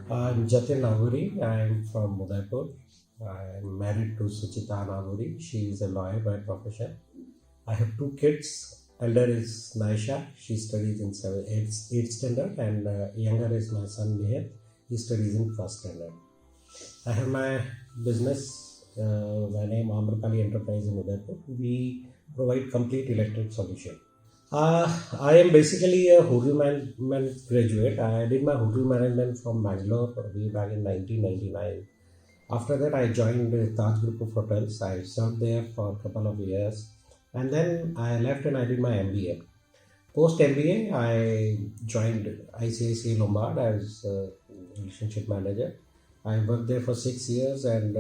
I'm Jatin Naguri. I'm from Udaipur. I'm married to Suchita Naguri. She is a lawyer by profession. I have two kids. Elder is Naisha. She studies in 8th standard, and younger is my son Mihir. He studies in 1st standard. I have my business by name Amrapali Enterprise in Udaipur. We provide complete electric solution. I am basically a hotel management graduate. I did my hotel management from Bangalore way back in 1999. After that, I joined the Taj Group of Hotels. I served there for a couple of years, and then I left and I did my MBA. Post MBA, I joined ICICI Lombard as a relationship manager. I worked there for 6 years, and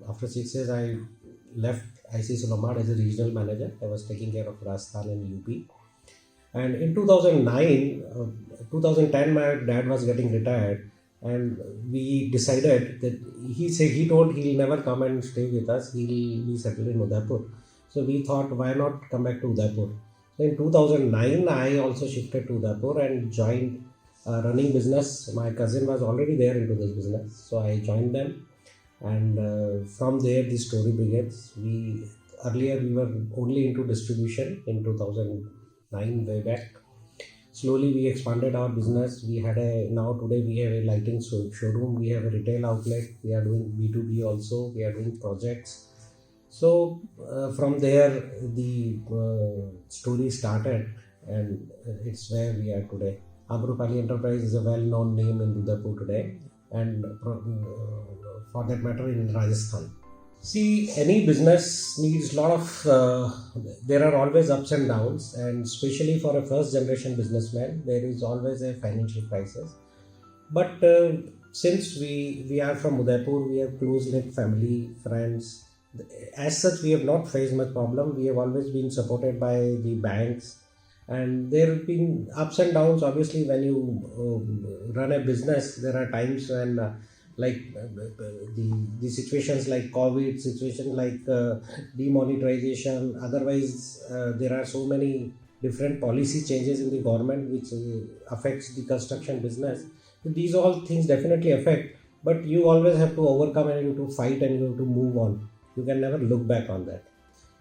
after 6 years, I left ICICI Lombard as a regional manager. I was taking care of Rajasthan and UP. And in 2009, 2010, my dad was getting retired, and we decided that he told he'll never come and stay with us. He'll be settled in Udaipur. So we thought, why not come back to Udaipur? So in 2009, I also shifted to Udaipur and joined running business. My cousin was already there into this business, so I joined them, and from there the story begins. We were only into distribution in 2009 way back. Slowly we expanded our business. We had a now today we have a lighting showroom. We have a retail outlet. We are doing B2B also. We are doing projects. So from there the story started, and it's where we are today. Amrupali Enterprise is a well-known name in Udaipur today, and for that matter in Rajasthan. See, any business needs a lot of. There are always ups and downs, and especially for a first-generation businessman, there is always a financial crisis. But since we are from Udaipur, we have close-knit family, friends. As such, we have not faced much problem. We have always been supported by the banks, and there have been ups and downs. Obviously, when you run a business, there are times when the situations like COVID, situation like demonetization. Otherwise, there are so many different policy changes in the government which affects the construction business. These all things definitely affect, but you always have to overcome and you have to fight and you have to move on. You can never look back on that.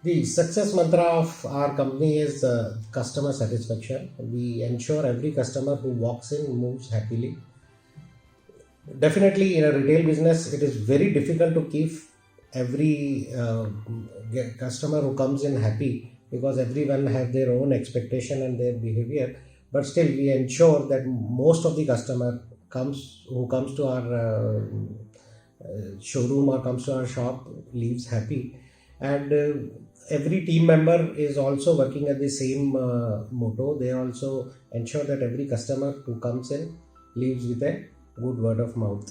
The success mantra of our company is customer satisfaction. We ensure every customer who walks in moves happily. Definitely, in a retail business, it is very difficult to keep every customer who comes in happy, because everyone have their own expectation and their behavior. But still, we ensure that most of the customer comes to our showroom or comes to our shop leaves happy, and every team member is also working at the same motto. They also ensure that every customer who comes in leaves with a good word of mouth.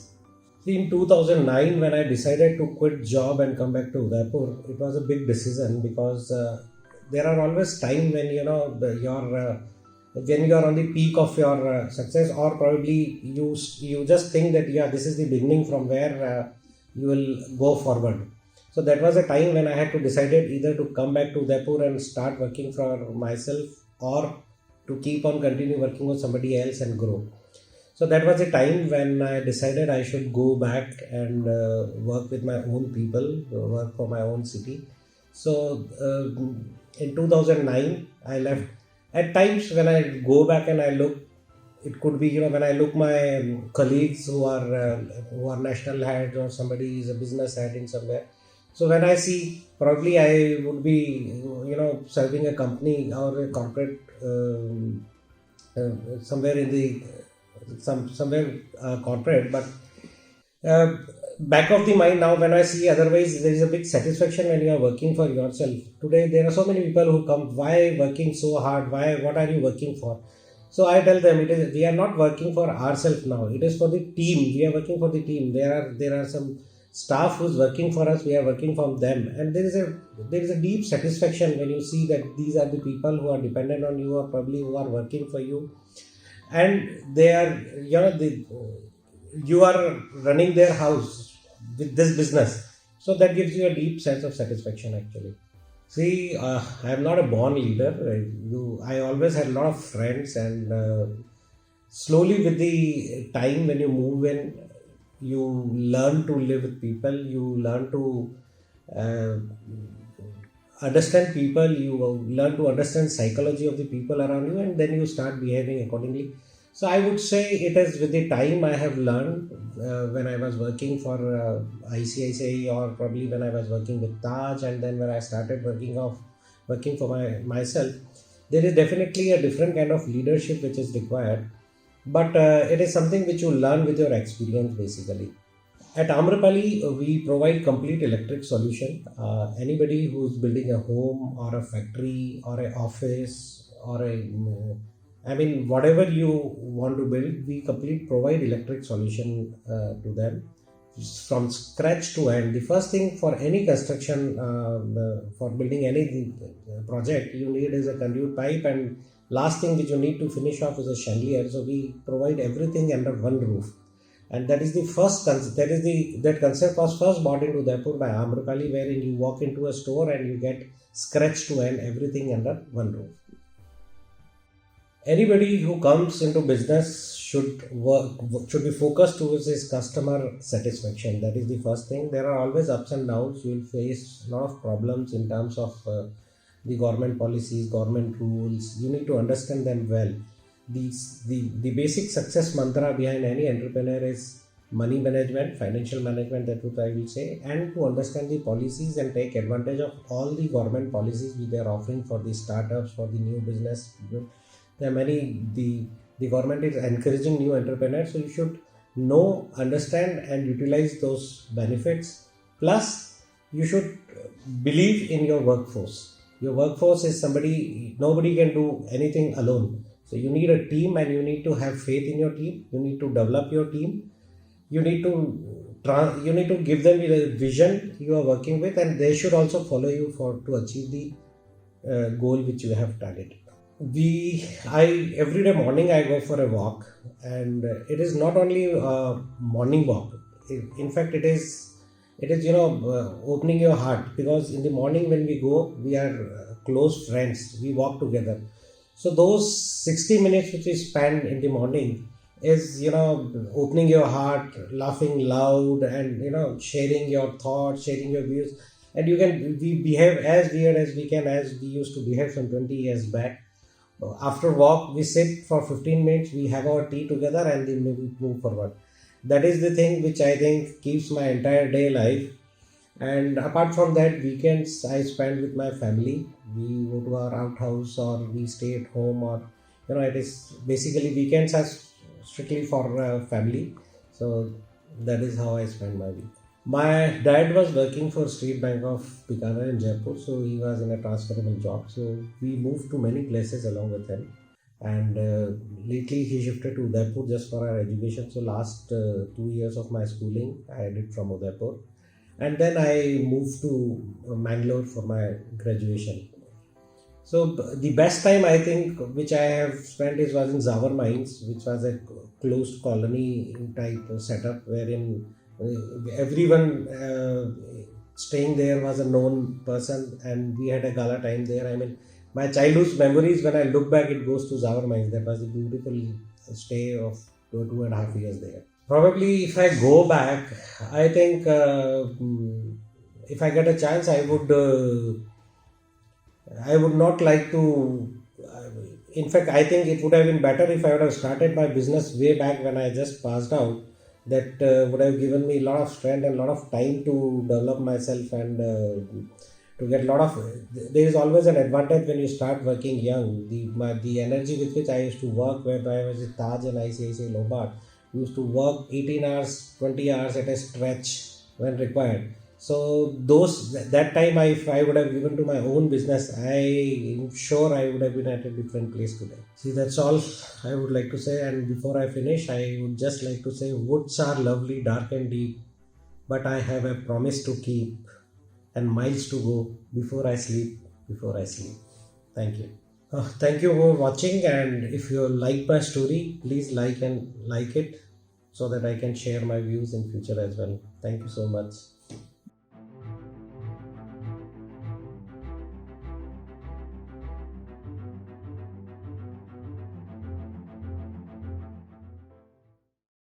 See, in 2009, when I decided to quit job and come back to Udaipur, it was a big decision, because there are always time when when you are on the peak of your success, or probably you just think that this is the beginning from where you will go forward. So that was a time when I had to decide either to come back to Udaipur and start working for myself, or to keep on continue working with somebody else and grow. So that was a time when I decided I should go back and work with my own people, work for my own city. So in 2009, I left. At times when I go back and I look, it could be when I look my colleagues who are national heads, or somebody is a business head in somewhere. So when I see, probably I would be serving a company or a corporate somewhere in the somewhere corporate, but uh, back of the mind now when I see, otherwise there is a big satisfaction when you are working for yourself. Today there are so many people who come, why working so hard, why, what are you working for? So I tell them, it is, we are not working for ourselves now, it is for the team. We are working for the team. There are some staff who's working for us, we are working for them, and there is a deep satisfaction when you see that these are the people who are dependent on you, or probably who are working for you, and they are you are running their house with this business. So that gives you a deep sense of satisfaction actually. See, I am not a born leader. I always had a lot of friends, and slowly with the time, when you move in, you learn to live with people, you learn to uh, understand people, you learn to understand psychology of the people around you, and then you start behaving accordingly. So I would say it is with the time I have learned, when I was working for ICICI, or probably when I was working with Taj, and then when I started working for myself. There is definitely a different kind of leadership which is required, but it is something which you learn with your experience basically. At Amrapali, we provide complete electric solution. Anybody who's building a home or a factory or an office or I mean, whatever you want to build, we complete provide electric solution to them from scratch to end. The first thing for any construction, for building any project, you need is a conduit pipe, and last thing which you need to finish off is a chandelier. So we provide everything under one roof, and that is the first concept. That concept was first brought into Udaipur by Amrapali, wherein you walk into a store and you get scratch to end everything under one roof. Anybody who comes into business should be focused towards his customer satisfaction. That is the first thing. There are always ups and downs. You will face a lot of problems in terms of the government policies, government rules. You need to understand them well. The basic success mantra behind any entrepreneur is money management, financial management, that what I will say, and to understand the policies and take advantage of all the government policies which they are offering for the startups, for the new business. There are many, the government is encouraging new entrepreneurs, so you should know, understand, and utilize those benefits. Plus, you should believe in your workforce. Your workforce is somebody, nobody can do anything alone. So you need a team, and you need to have faith in your team. You need to develop your team. You need to give them the vision you are working with, and they should also follow you to achieve the goal which you have targeted. Every day morning I go for a walk, and it is not only a morning walk. In fact, it is opening your heart, because in the morning when we go, we are close friends, we walk together. So those 60 minutes which we spend in the morning is opening your heart, laughing loud, and sharing your thoughts, sharing your views. And we behave as weird as we can, as we used to behave some 20 years back. After walk, we sit for 15 minutes, we have our tea together, and then we move forward. That is the thing which I think keeps my entire day life. And apart from that, weekends I spend with my family. We go to our outhouse, or we stay at home, or it is basically weekends are strictly for family. So that is how I spend my week. My dad was working for State Bank of Bikaner in Jaipur, so he was in a transferable job. So we moved to many places along with him, and lately he shifted to Udaipur just for our education. So last 2 years of my schooling I did from Udaipur, and then I moved to Mangalore for my graduation. So the best time I think which I have spent was in Zawar Mines, which was a closed colony type setup, wherein everyone staying there was a known person, and we had a gala time there. I mean, my childhood memories, when I look back, it goes to Zawar Mines. That was a beautiful stay of 2.5 years there. Probably if I go back, I think if I get a chance, I would not like to. In fact, I think it would have been better if I would have started my business way back when I just passed out. That would have given me a lot of strength and a lot of time to develop myself, and to get a lot of. There is always an advantage when you start working young. The energy with which I used to work when I was at Taj and ICICI Lombard, used to work 18 hours, 20 hours at a stretch when required. So that time, if I would have given to my own business, I'm sure I would have been at a different place today. See, that's all I would like to say. And before I finish, I would just like to say, woods are lovely, dark and deep, but I have a promise to keep, and miles to go before I sleep. Thank you. Thank you for watching, and if you like my story, please like it, so that I can share my views in future as well. Thank you so much.